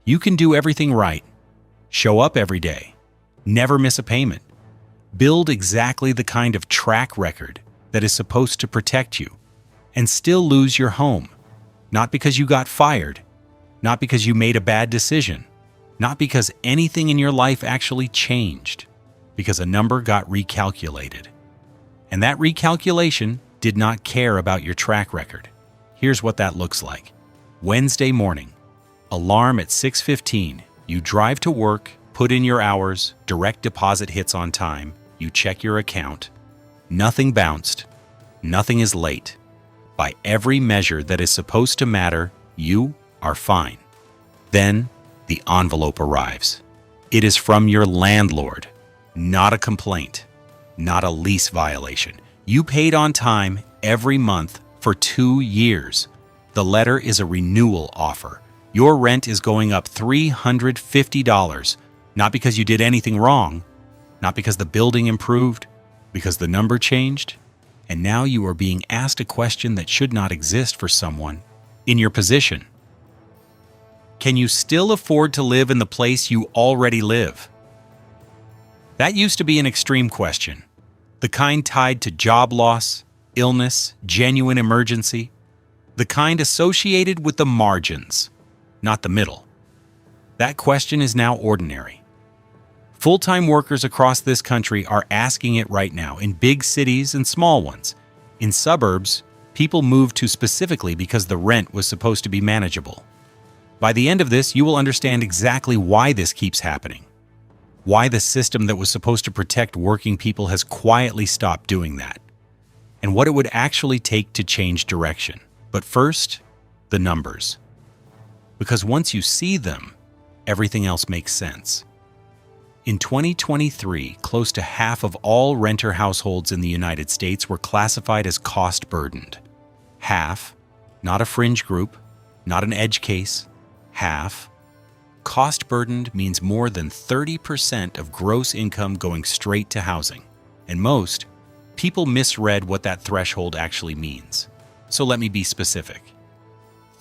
You can do everything right. Show up every day. Never miss a payment. Build exactly the kind of track record that is supposed to protect you, and still lose your home. Not because you got fired, not because you made a bad decision, not because anything in your life actually changed, because a number got recalculated. And that recalculation did not care about your track record. Here's what that looks like. Wednesday morning, alarm at 6:15. You drive to work, put in your hours, direct deposit hits on time, you check your account. Nothing bounced. Nothing is late. By every measure that is supposed to matter, you are fine. Then the envelope arrives. It is from your landlord, not a complaint, not a lease violation. You paid on time every month for 2 years. The letter is a renewal offer. Your rent is going up $350, not because you did anything wrong, not because the building improved, because the number changed. And now you are being asked a question that should not exist for someone in your position. Can you still afford to live in the place you already live? That used to be an extreme question, the kind tied to job loss, illness, genuine emergency, the kind associated with the margins, not the middle. That question is now ordinary. Full-time workers across this country are asking it right now, in big cities and small ones. In suburbs, people move to specifically because the rent was supposed to be manageable. By the end of this, you will understand exactly why this keeps happening. Why the system that was supposed to protect working people has quietly stopped doing that. And what it would actually take to change direction. But first, the numbers. Because once you see them, everything else makes sense. In 2023, close to half of all renter households in the United States were classified as cost-burdened. Half, not a fringe group, not an edge case, half. Cost-burdened means more than 30% of gross income going straight to housing. And most people misread what that threshold actually means. So let me be specific.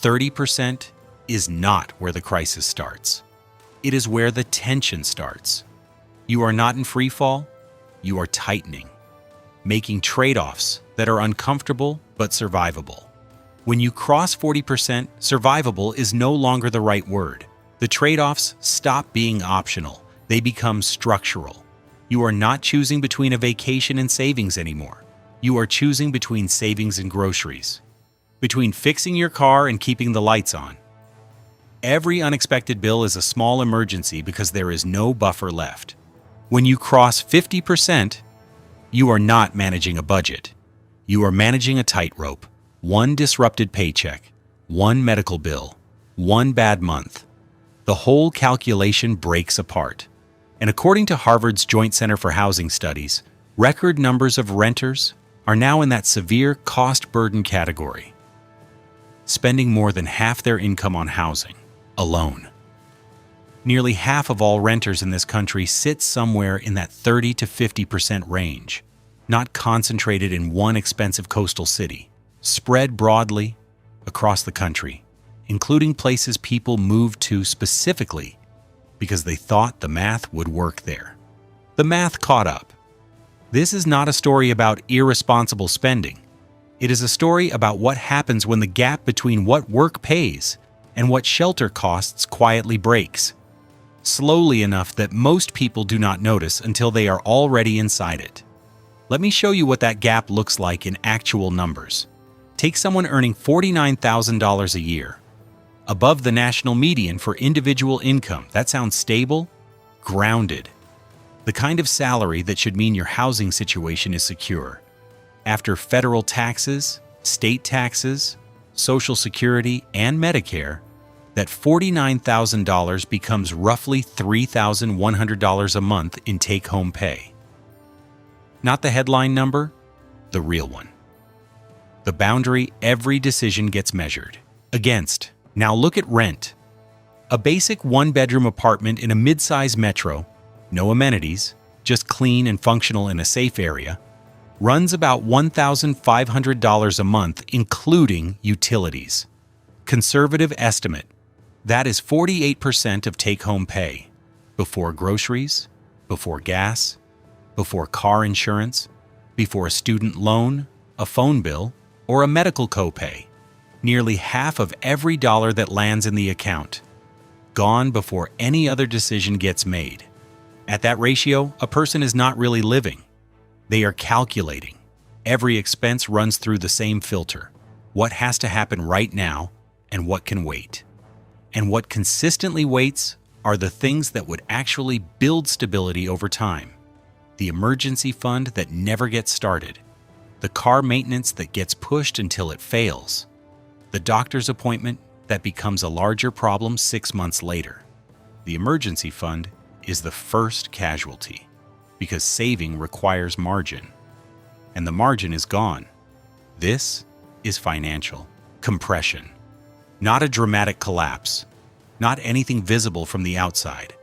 30% is not where the crisis starts. It is where the tension starts. You are not in free fall, you are tightening, making trade-offs that are uncomfortable but survivable. When you cross 40%, survivable is no longer the right word. The trade-offs stop being optional, they become structural. You are not choosing between a vacation and savings anymore. You are choosing between savings and groceries, between fixing your car and keeping the lights on. Every unexpected bill is a small emergency because there is no buffer left. When you cross 50%, you are not managing a budget. You are managing a tightrope. One disrupted paycheck, one medical bill, one bad month. The whole calculation breaks apart. And according to Harvard's Joint Center for Housing Studies, record numbers of renters are now in that severe cost burden category, spending more than half their income on housing alone. Nearly half of all renters in this country sit somewhere in that 30 to 50% range, not concentrated in one expensive coastal city, spread broadly across the country, including places people moved to specifically because they thought the math would work there. The math caught up. This is not a story about irresponsible spending. It is a story about what happens when the gap between what work pays and what shelter costs quietly breaks, slowly enough that most people do not notice until they are already inside it. Let me show you what that gap looks like in actual numbers. Take someone earning $49,000 a year, above the national median for individual income. That sounds stable, grounded. The kind of salary that should mean your housing situation is secure. After federal taxes, state taxes, Social Security, and Medicare, that $49,000 becomes roughly $3,100 a month in take-home pay. Not the headline number, the real one. The boundary every decision gets measured against. Now look at rent. A basic one-bedroom apartment in a mid-size metro, no amenities, just clean and functional in a safe area, runs about $1,500 a month, including utilities. Conservative estimate. That is 48% of take-home pay, before groceries, before gas, before car insurance, before a student loan, a phone bill, or a medical copay. Nearly half of every dollar that lands in the account, gone before any other decision gets made. At that ratio, a person is not really living. They are calculating. Every expense runs through the same filter. What has to happen right now and what can wait. And what consistently waits are the things that would actually build stability over time. The emergency fund that never gets started. The car maintenance that gets pushed until it fails. The doctor's appointment that becomes a larger problem 6 months later. The emergency fund is the first casualty, because saving requires margin. And the margin is gone. This is financial compression. Not a dramatic collapse, not anything visible from the outside.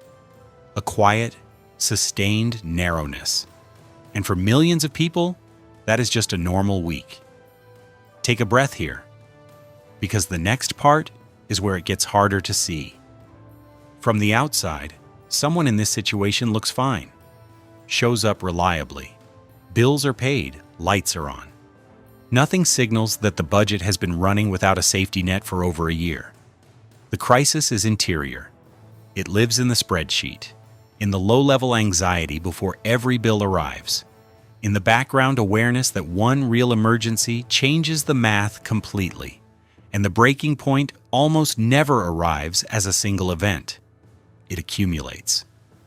A quiet, sustained narrowness. And for millions of people, that is just a normal week. Take a breath here, because the next part is where it gets harder to see. From the outside, someone in this situation looks fine, shows up reliably. Bills are paid, lights are on. Nothing signals that the budget has been running without a safety net for over a year. The crisis is interior. It lives in the spreadsheet, in the low-level anxiety before every bill arrives, in the background awareness that one real emergency changes the math completely, and the breaking point almost never arrives as a single event. It accumulates.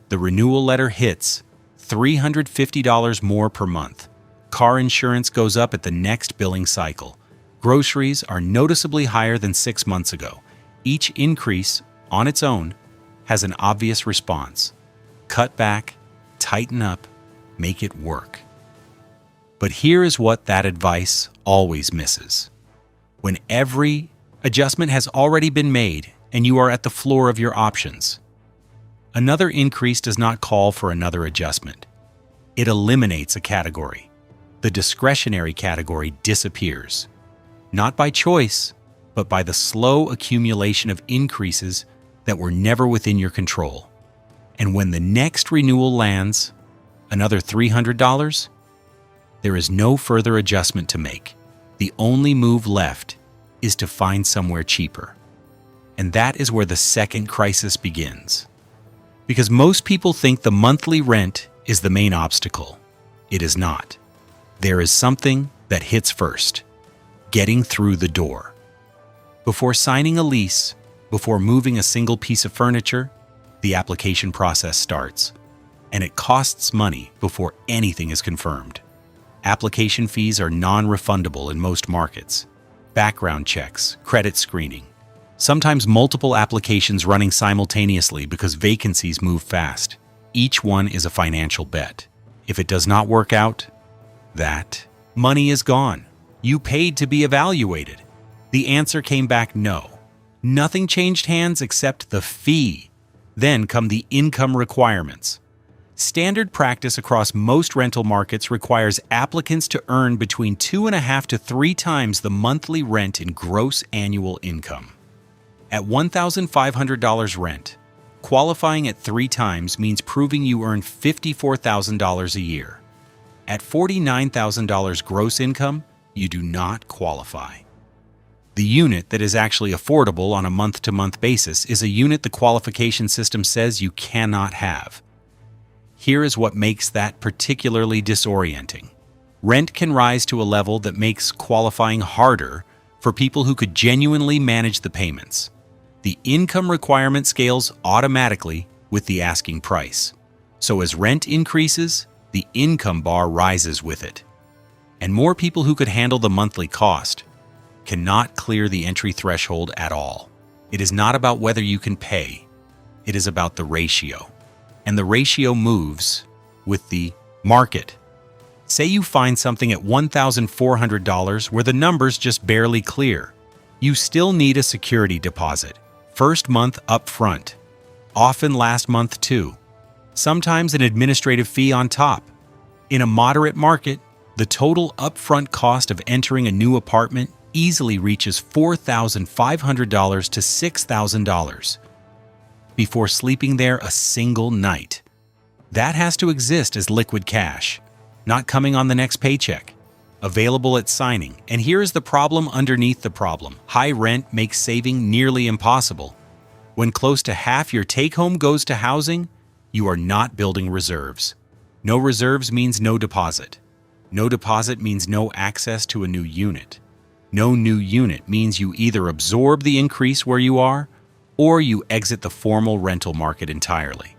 The renewal letter hits, $350 more per month. Car insurance goes up at the next billing cycle. Groceries are noticeably higher than 6 months ago. Each increase, on its own, has an obvious response. Cut back, tighten up, make it work. But here is what that advice always misses. When every adjustment has already been made and you are at the floor of your options, another increase does not call for another adjustment. It eliminates a category. The discretionary category disappears, not by choice, but by the slow accumulation of increases that were never within your control. And when the next renewal lands, another $300, there is no further adjustment to make. The only move left is to find somewhere cheaper. And that is where the second crisis begins. Because most people think the monthly rent is the main obstacle. It is not. There is something that hits first: getting through the door. Before signing a lease, before moving a single piece of furniture, the application process starts, and it costs money before anything is confirmed. Application fees are non-refundable in most markets. Background checks, credit screening, sometimes multiple applications running simultaneously because vacancies move fast. Each one is a financial bet. If it does not work out, that money is gone. You paid to be evaluated. The answer came back no. Nothing changed hands except the fee. Then come the income requirements. Standard practice across most rental markets requires applicants to earn between 2.5 to 3 times the monthly rent in gross annual income. At $1,500 rent, qualifying at 3 times means proving you earn $54,000 a year. At $49,000 gross income, you do not qualify. The unit that is actually affordable on a month-to-month basis is a unit the qualification system says you cannot have. Here is what makes that particularly disorienting. Rent can rise to a level that makes qualifying harder for people who could genuinely manage the payments. The income requirement scales automatically with the asking price. So as rent increases, the income bar rises with it. And more people who could handle the monthly cost cannot clear the entry threshold at all. It is not about whether you can pay. It is about the ratio. And the ratio moves with the market. Say you find something at $1,400 where the numbers just barely clear. You still need a security deposit, first month up front, often last month too. Sometimes an administrative fee on top. In a moderate market, the total upfront cost of entering a new apartment easily reaches $4,500 to $6,000 before sleeping there a single night. That has to exist as liquid cash, not coming on the next paycheck, available at signing. And here is the problem underneath the problem. High rent makes saving nearly impossible. When close to half your take-home goes to housing, you are not building reserves. No reserves means no deposit. No deposit means no access to a new unit. No new unit means you either absorb the increase where you are, or you exit the formal rental market entirely.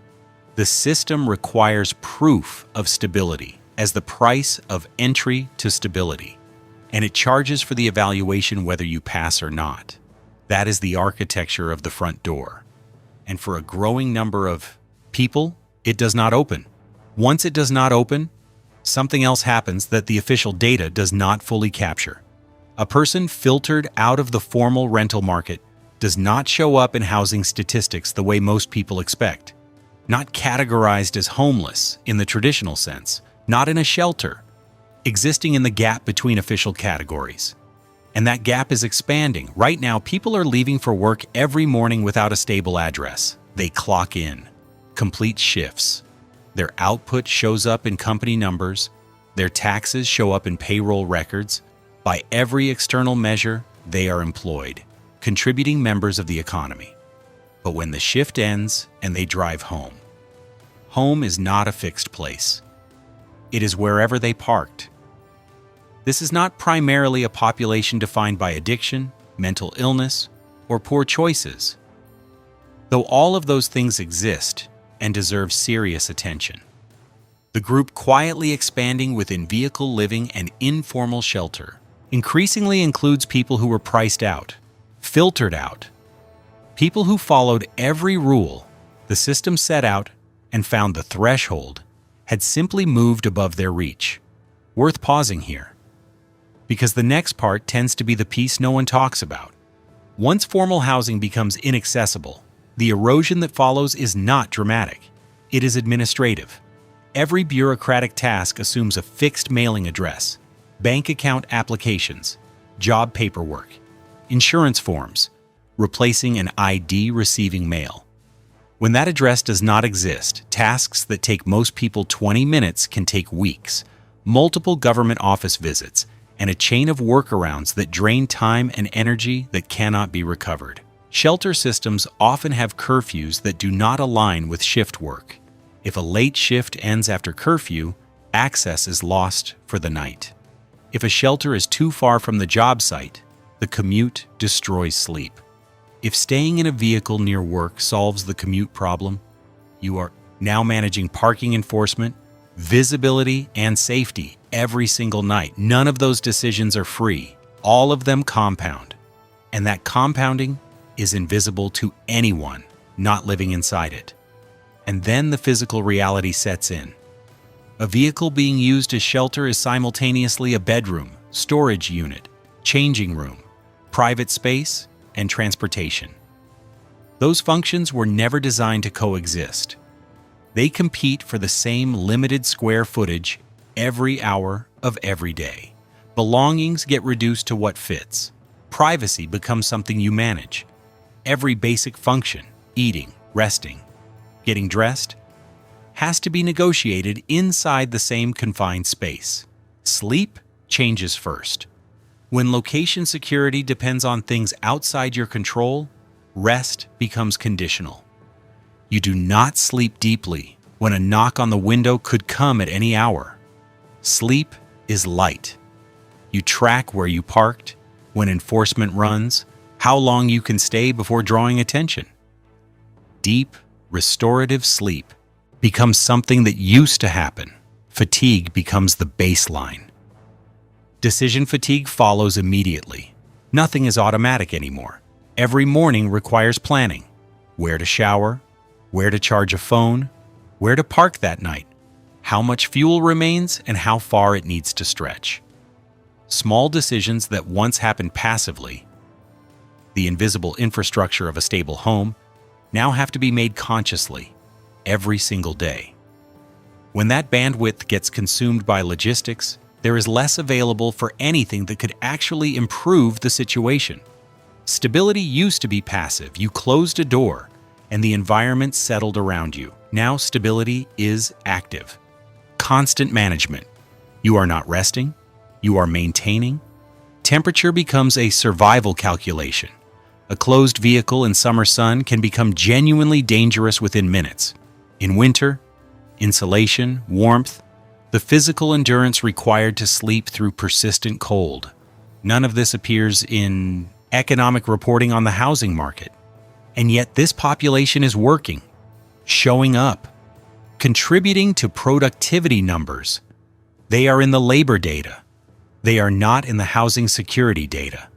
The system requires proof of stability as the price of entry to stability, and it charges for the evaluation whether you pass or not. That is the architecture of the front door. And for a growing number of people, it does not open. Once it does not open, something else happens that the official data does not fully capture. A person filtered out of the formal rental market does not show up in housing statistics the way most people expect. Not categorized as homeless in the traditional sense, not in a shelter, existing in the gap between official categories. And that gap is expanding. Right now, people are leaving for work every morning without a stable address. They clock in, complete shifts. Their output shows up in company numbers. Their taxes show up in payroll records. By every external measure, they are employed, contributing members of the economy. But when the shift ends and they drive home, home is not a fixed place. It is wherever they parked. This is not primarily a population defined by addiction, mental illness, or poor choices, though all of those things exist and deserve serious attention. The group quietly expanding within vehicle living and informal shelter increasingly includes people who were priced out, filtered out, people who followed every rule the system set out and found the threshold had simply moved above their reach. Worth pausing here, because the next part tends to be the piece no one talks about. Once formal housing becomes inaccessible, the erosion that follows is not dramatic. It is administrative. Every bureaucratic task assumes a fixed mailing address, bank account applications, job paperwork, insurance forms, replacing an ID receiving mail. When that address does not exist, tasks that take most people 20 minutes can take weeks, multiple government office visits, and a chain of workarounds that drain time and energy that cannot be recovered. Shelter systems often have curfews that do not align with shift work. If a late shift ends after curfew, access is lost for the night. If a shelter is too far from the job site, the commute destroys sleep. If staying in a vehicle near work solves the commute problem, you are now managing parking enforcement, visibility, and safety every single night. None of those decisions are free. All of them compound. And that compounding is invisible to anyone not living inside it. And then the physical reality sets in. A vehicle being used as shelter is simultaneously a bedroom, storage unit, changing room, private space, and transportation. Those functions were never designed to coexist. They compete for the same limited square footage every hour of every day. Belongings get reduced to what fits. Privacy becomes something you manage. Every basic function, eating, resting, getting dressed, has to be negotiated inside the same confined space. Sleep changes first. When location security depends on things outside your control, rest becomes conditional. You do not sleep deeply when a knock on the window could come at any hour. Sleep is light. You track where you parked, when enforcement runs, how long you can stay before drawing attention. Deep, restorative sleep becomes something that used to happen. Fatigue becomes the baseline. Decision fatigue follows immediately. Nothing is automatic anymore. Every morning requires planning. Where to shower, where to charge a phone, where to park that night, how much fuel remains, and how far it needs to stretch. Small decisions that once happened passively, the invisible infrastructure of a stable home, now have to be made consciously, every single day. When that bandwidth gets consumed by logistics, there is less available for anything that could actually improve the situation. Stability used to be passive. You closed a door, and the environment settled around you. Now stability is active. Constant management. You are not resting. You are maintaining. Temperature becomes a survival calculation. A closed vehicle in summer sun can become genuinely dangerous within minutes. In winter, insulation, warmth, the physical endurance required to sleep through persistent cold. None of this appears in economic reporting on the housing market. And yet this population is working, showing up, contributing to productivity numbers. They are in the labor data. They are not in the housing security data.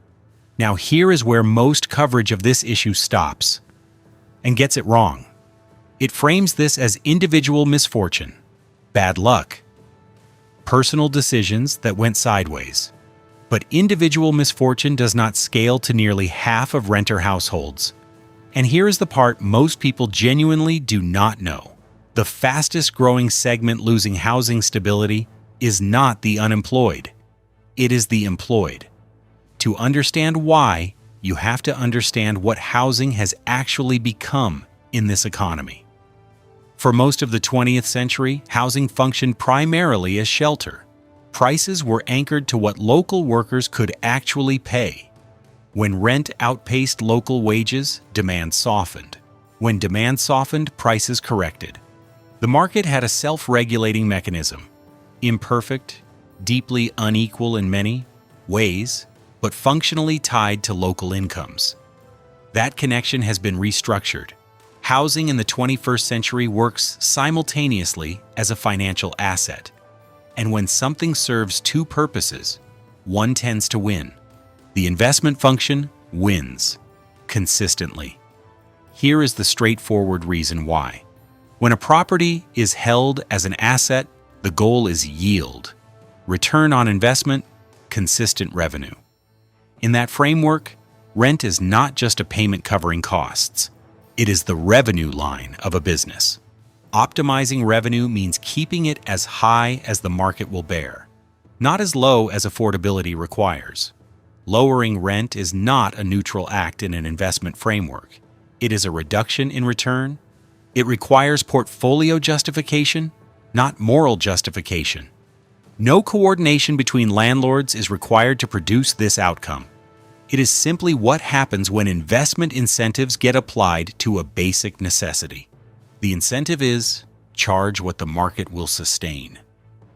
Now here is where most coverage of this issue stops and gets it wrong. It frames this as individual misfortune, bad luck, personal decisions that went sideways. But individual misfortune does not scale to nearly half of renter households. And here is the part most people genuinely do not know. The fastest growing segment losing housing stability is not the unemployed. It is the employed. To understand why, you have to understand what housing has actually become in this economy. For most of the 20th century, housing functioned primarily as shelter. Prices were anchored to what local workers could actually pay. When rent outpaced local wages, demand softened. When demand softened, prices corrected. The market had a self-regulating mechanism, imperfect, deeply unequal in many ways, but functionally tied to local incomes. That connection has been restructured. Housing in the 21st century works simultaneously as a financial asset. And when something serves two purposes, one tends to win. The investment function wins consistently. Here is the straightforward reason why. When a property is held as an asset, the goal is yield, return on investment, consistent revenue. In that framework, rent is not just a payment covering costs. It is the revenue line of a business. Optimizing revenue means keeping it as high as the market will bear, not as low as affordability requires. Lowering rent is not a neutral act in an investment framework. It is a reduction in return. It requires portfolio justification, not moral justification. No coordination between landlords is required to produce this outcome. It is simply what happens when investment incentives get applied to a basic necessity. The incentive is charge what the market will sustain.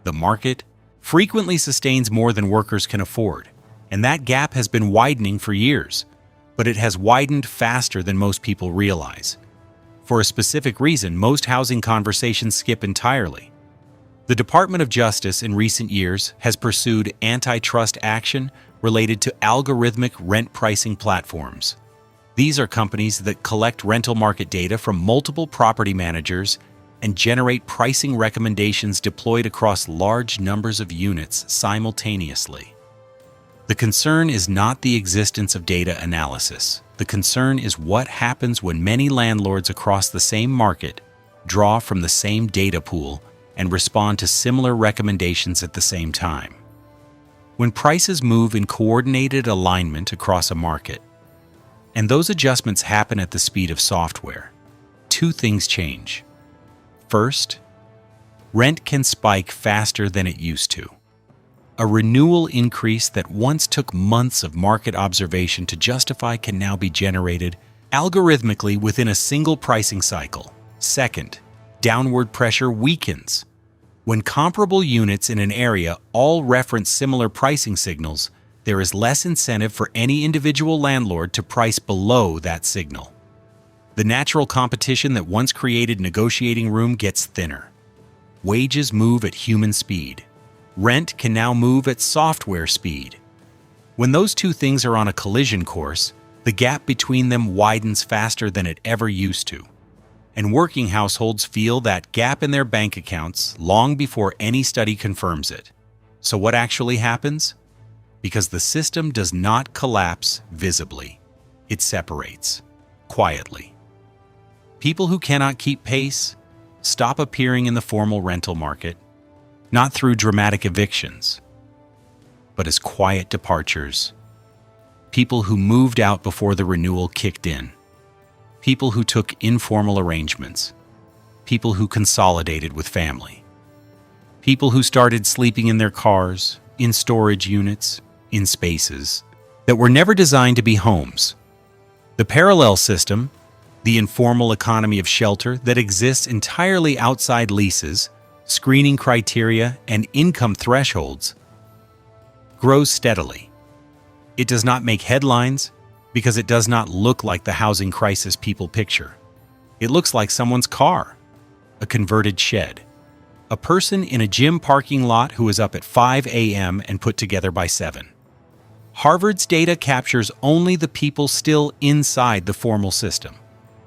The market frequently sustains more than workers can afford, and that gap has been widening for years, but it has widened faster than most people realize. For a specific reason, most housing conversations skip entirely. The Department of Justice in recent years has pursued antitrust action related to algorithmic rent pricing platforms. These are companies that collect rental market data from multiple property managers and generate pricing recommendations deployed across large numbers of units simultaneously. The concern is not the existence of data analysis. The concern is what happens when many landlords across the same market draw from the same data pool and respond to similar recommendations at the same time. When prices move in coordinated alignment across a market, and those adjustments happen at the speed of software, two things change. First, rent can spike faster than it used to. A renewal increase that once took months of market observation to justify can now be generated algorithmically within a single pricing cycle. Second, downward pressure weakens. When comparable units in an area all reference similar pricing signals, there is less incentive for any individual landlord to price below that signal. The natural competition that once created negotiating room gets thinner. Wages move at human speed. Rent can now move at software speed. When those two things are on a collision course, the gap between them widens faster than it ever used to. And working households feel that gap in their bank accounts long before any study confirms it. So what actually happens? Because the system does not collapse visibly. It separates, quietly. People who cannot keep pace stop appearing in the formal rental market, not through dramatic evictions, but as quiet departures. People who moved out before the renewal kicked in. People who took informal arrangements. People who consolidated with family. People who started sleeping in their cars, in storage units, in spaces that were never designed to be homes. The parallel system, the informal economy of shelter that exists entirely outside leases, screening criteria, and income thresholds, grows steadily. It does not make headlines because it does not look like the housing crisis people picture. It looks like someone's car, a converted shed, a person in a gym parking lot who is up at 5 a.m. and put together by 7. Harvard's data captures only the people still inside the formal system.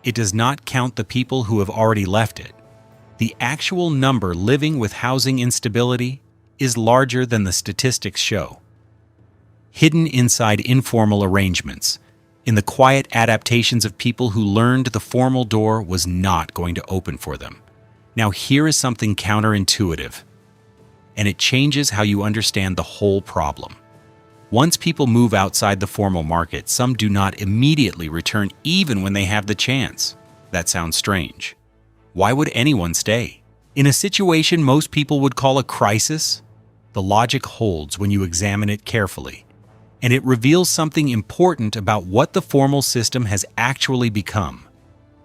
It does not count the people who have already left it. The actual number living with housing instability is larger than the statistics show. Hidden inside informal arrangements, in the quiet adaptations of people who learned the formal door was not going to open for them. Now here is something counterintuitive, and it changes how you understand the whole problem. Once people move outside the formal market, some do not immediately return even when they have the chance. That sounds strange. Why would anyone stay? In a situation most people would call a crisis, the logic holds when you examine it carefully, and it reveals something important about what the formal system has actually become.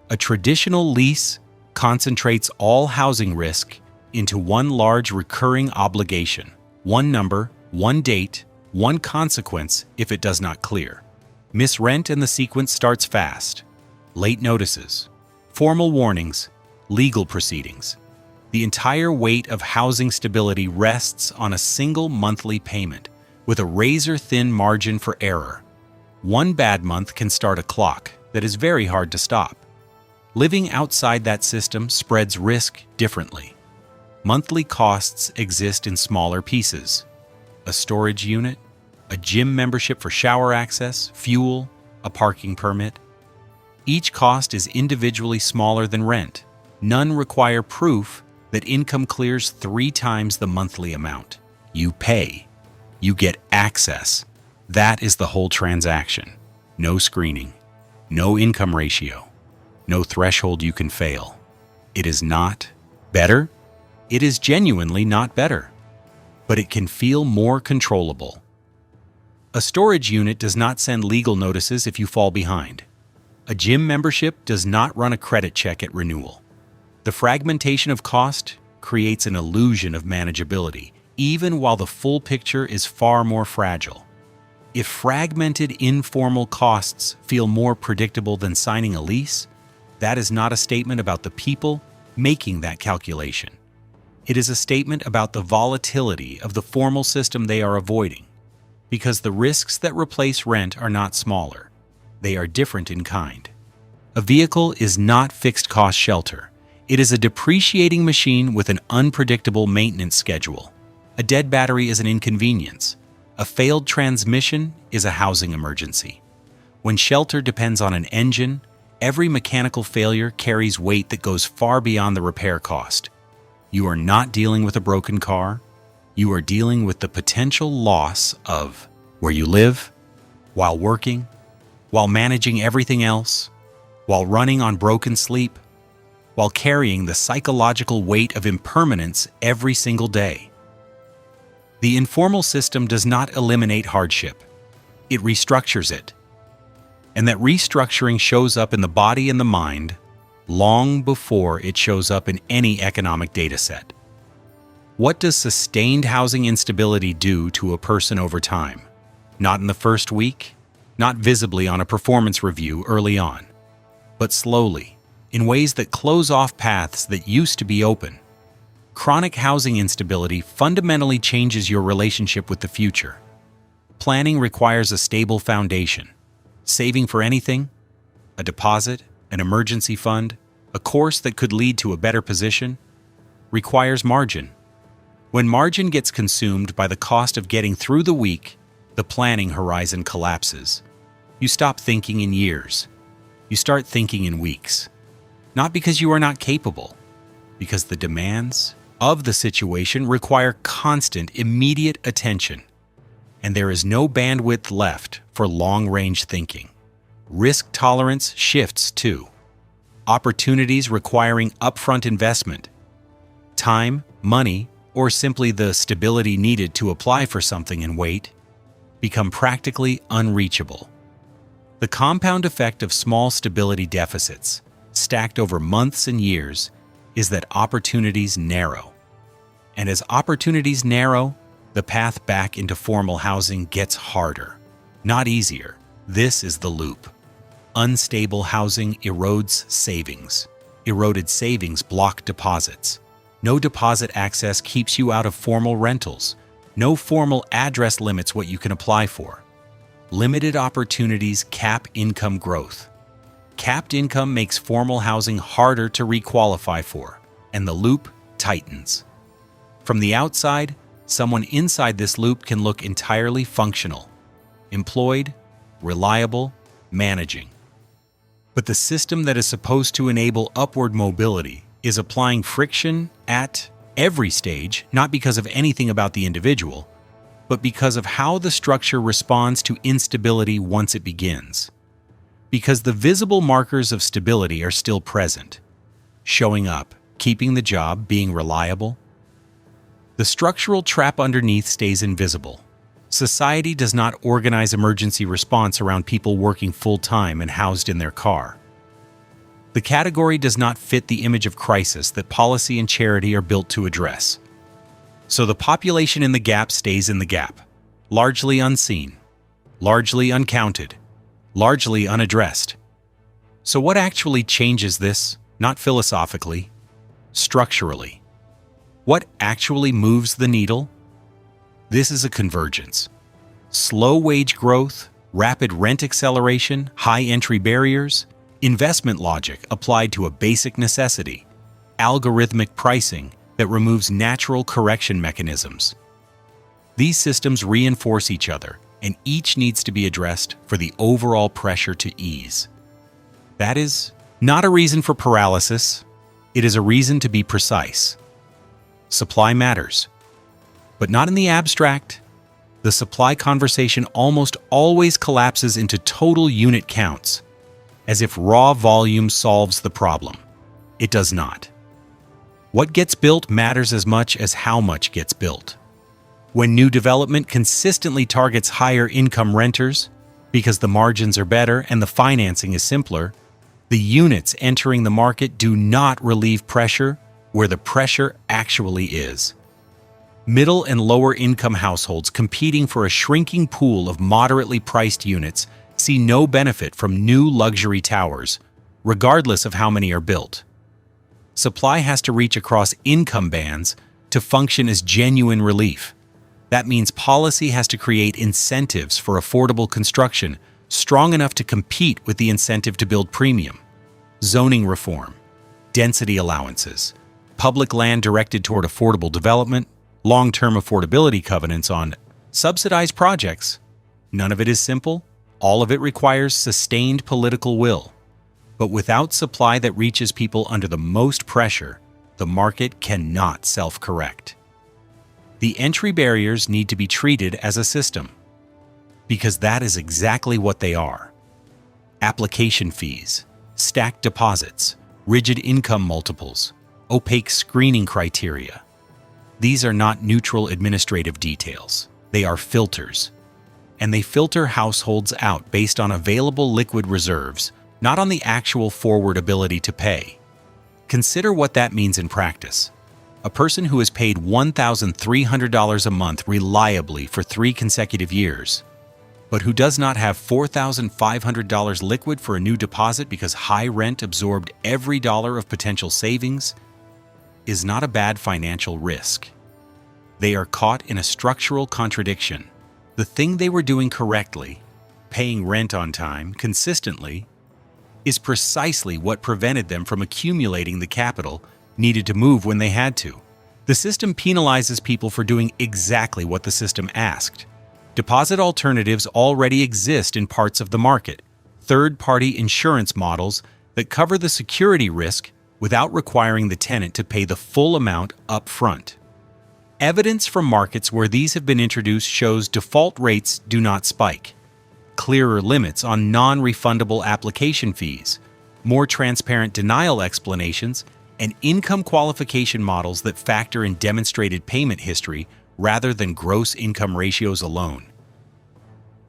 A traditional lease concentrates all housing risk into one large recurring obligation, one number, one date, one consequence if it does not clear. Miss rent and the sequence starts fast. Late notices, formal warnings, legal proceedings. The entire weight of housing stability rests on a single monthly payment, with a razor-thin margin for error. One bad month can start a clock that is very hard to stop. Living outside that system spreads risk differently. Monthly costs exist in smaller pieces. A storage unit, a gym membership for shower access, fuel, a parking permit. Each cost is individually smaller than rent. None require proof that income clears 3 times the monthly amount. You pay. You get access. That is the whole transaction. No screening. No income ratio. No threshold you can fail. It is not better. It is genuinely not better. But it can feel more controllable. A storage unit does not send legal notices if you fall behind. A gym membership does not run a credit check at renewal. The fragmentation of cost creates an illusion of manageability, even while the full picture is far more fragile. If fragmented informal costs feel more predictable than signing a lease, that is not a statement about the people making that calculation. It is a statement about the volatility of the formal system they are avoiding, because the risks that replace rent are not smaller. They are different in kind. A vehicle is not fixed-cost shelter. It is a depreciating machine with an unpredictable maintenance schedule. A dead battery is an inconvenience. A failed transmission is a housing emergency. When shelter depends on an engine, every mechanical failure carries weight that goes far beyond the repair cost. You are not dealing with a broken car. You are dealing with the potential loss of where you live, while working, while managing everything else, while running on broken sleep, while carrying the psychological weight of impermanence every single day. The informal system does not eliminate hardship. It restructures it. And that restructuring shows up in the body and the mind long before it shows up in any economic data set. What does sustained housing instability do to a person over time? Not in the first week, not visibly on a performance review early on, but slowly, in ways that close off paths that used to be open. Chronic housing instability fundamentally changes your relationship with the future. Planning requires a stable foundation. Saving for anything, a deposit, an emergency fund, a course that could lead to a better position, requires margin. When margin gets consumed by the cost of getting through the week, the planning horizon collapses. You stop thinking in years. You start thinking in weeks. Not because you are not capable, because the demands of the situation require constant, immediate attention. and there is no bandwidth left for long-range thinking. Risk tolerance shifts too. Opportunities requiring upfront investment, time, money, or simply the stability needed to apply for something and wait, become practically unreachable. The compound effect of small stability deficits, stacked over months and years, is that opportunities narrow. And as opportunities narrow, the path back into formal housing gets harder, not easier. This is the loop. Unstable housing erodes savings. Eroded savings block deposits. No deposit access keeps you out of formal rentals. No formal address limits what you can apply for. Limited opportunities cap income growth. Capped income makes formal housing harder to requalify for, and the loop tightens. From the outside, someone inside this loop can look entirely functional, employed, reliable, managing. But the system that is supposed to enable upward mobility is applying friction at every stage, not because of anything about the individual, but because of how the structure responds to instability once it begins. Because the visible markers of stability are still present, showing up, keeping the job, being reliable. The structural trap underneath stays invisible. Society does not organize emergency response around people working full-time and housed in their car. The category does not fit the image of crisis that policy and charity are built to address. So the population in the gap stays in the gap, largely unseen, largely uncounted, largely unaddressed. So what actually changes this, not philosophically, structurally? What actually moves the needle? This is a convergence. Slow wage growth, rapid rent acceleration, high entry barriers, investment logic applied to a basic necessity, algorithmic pricing that removes natural correction mechanisms. These systems reinforce each other, and each needs to be addressed for the overall pressure to ease. That is not a reason for paralysis. It is a reason to be precise. Supply matters, but not in the abstract. The supply conversation almost always collapses into total unit counts, as if raw volume solves the problem. It does not. What gets built matters as much as how much gets built. When new development consistently targets higher income renters, because the margins are better and the financing is simpler, the units entering the market do not relieve pressure where the pressure actually is. Middle and lower income households competing for a shrinking pool of moderately priced units see no benefit from new luxury towers, regardless of how many are built. Supply has to reach across income bands to function as genuine relief. That means policy has to create incentives for affordable construction strong enough to compete with the incentive to build premium. Zoning reform, density allowances, public land directed toward affordable development, long-term affordability covenants on subsidized projects. None of it is simple. All of it requires sustained political will. But without supply that reaches people under the most pressure, the market cannot self-correct. The entry barriers need to be treated as a system, because that is exactly what they are. Application fees, stacked deposits, rigid income multiples, opaque screening criteria. These are not neutral administrative details. They are filters. And they filter households out based on available liquid reserves, not on the actual forward ability to pay. Consider what that means in practice. A person who has paid $1,300 a month reliably for 3 consecutive years, but who does not have $4,500 liquid for a new deposit because high rent absorbed every dollar of potential savings, is not a bad financial risk. They are caught in a structural contradiction. The thing they were doing correctly, paying rent on time, consistently, is precisely what prevented them from accumulating the capital needed to move when they had to. The system penalizes people for doing exactly what the system asked. Deposit alternatives already exist in parts of the market, third-party insurance models that cover the security risk without requiring the tenant to pay the full amount up front. Evidence from markets where these have been introduced shows default rates do not spike. Clearer limits on non-refundable application fees, more transparent denial explanations, and income qualification models that factor in demonstrated payment history rather than gross income ratios alone.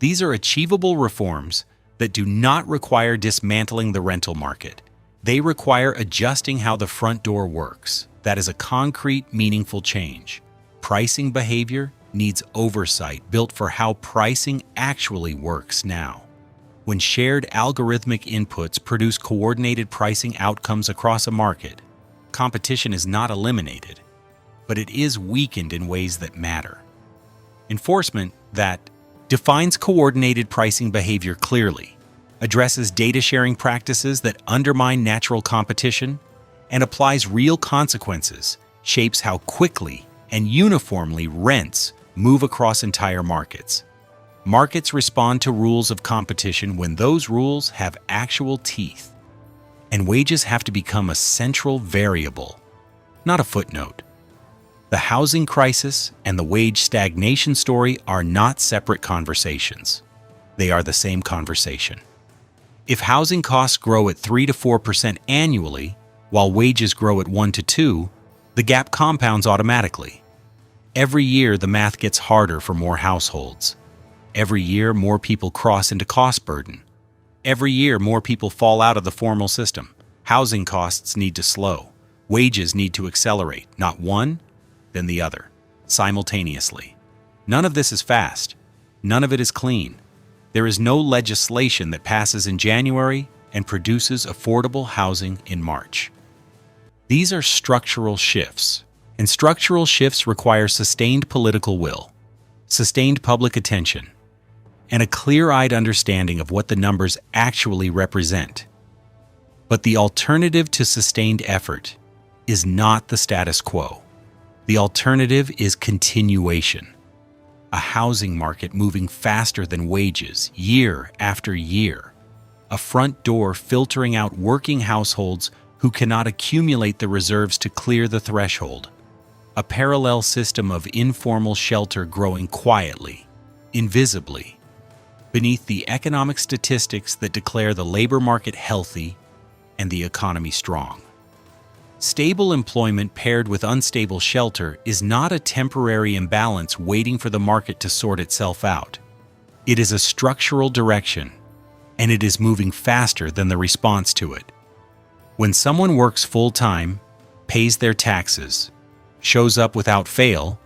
These are achievable reforms that do not require dismantling the rental market. They require adjusting how the front door works. That is a concrete, meaningful change. Pricing behavior needs oversight built for how pricing actually works now. When shared algorithmic inputs produce coordinated pricing outcomes across a market, competition is not eliminated, but it is weakened in ways that matter. Enforcement that defines coordinated pricing behavior clearly, addresses data sharing practices that undermine natural competition, and applies real consequences, shapes how quickly and uniformly rents move across entire markets. Markets respond to rules of competition when those rules have actual teeth, and wages have to become a central variable, not a footnote. The housing crisis and the wage stagnation story are not separate conversations. They are the same conversation. If housing costs grow at 3 to 4% annually, while wages grow at 1 to 2, the gap compounds automatically. Every year, the math gets harder for more households. Every year, more people cross into cost burden. Every year, more people fall out of the formal system. Housing costs need to slow. Wages need to accelerate, not one, then the other, simultaneously. None of this is fast. None of it is clean. There is no legislation that passes in January and produces affordable housing in March. These are structural shifts, and structural shifts require sustained political will, sustained public attention, and a clear-eyed understanding of what the numbers actually represent. But the alternative to sustained effort is not the status quo. The alternative is continuation. A housing market moving faster than wages year after year. A front door filtering out working households who cannot accumulate the reserves to clear the threshold. A parallel system of informal shelter growing quietly, invisibly, beneath the economic statistics that declare the labor market healthy and the economy strong. Stable employment paired with unstable shelter is not a temporary imbalance waiting for the market to sort itself out. It is a structural direction, and it is moving faster than the response to it. When someone works full-time, pays their taxes, shows up without fail,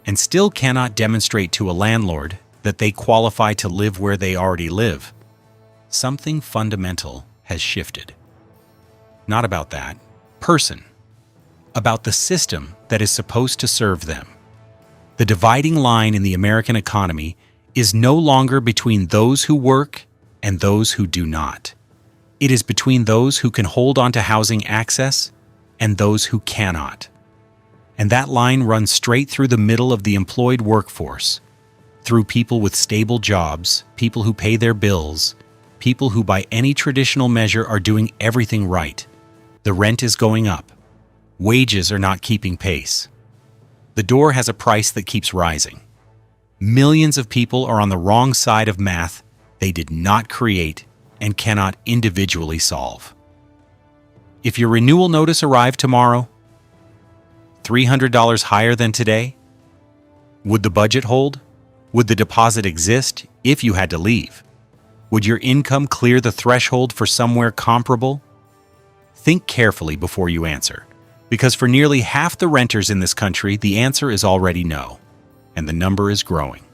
and still cannot demonstrate to a landlord that they qualify to live where they already live, something fundamental has shifted. Not about that person, about the system that is supposed to serve them. The dividing line in the American economy is no longer between those who work and those who do not. It is between those who can hold on to housing access and those who cannot. And that line runs straight through the middle of the employed workforce, through people with stable jobs, people who pay their bills, people who by any traditional measure are doing everything right. The rent is going up. Wages are not keeping pace. The door has a price that keeps rising. Millions of people are on the wrong side of math they did not create and cannot individually solve. If your renewal notice arrived tomorrow, $300 higher than today, would the budget hold? Would the deposit exist if you had to leave? Would your income clear the threshold for somewhere comparable? Think carefully before you answer, because for nearly half the renters in this country, the answer is already no, and the number is growing.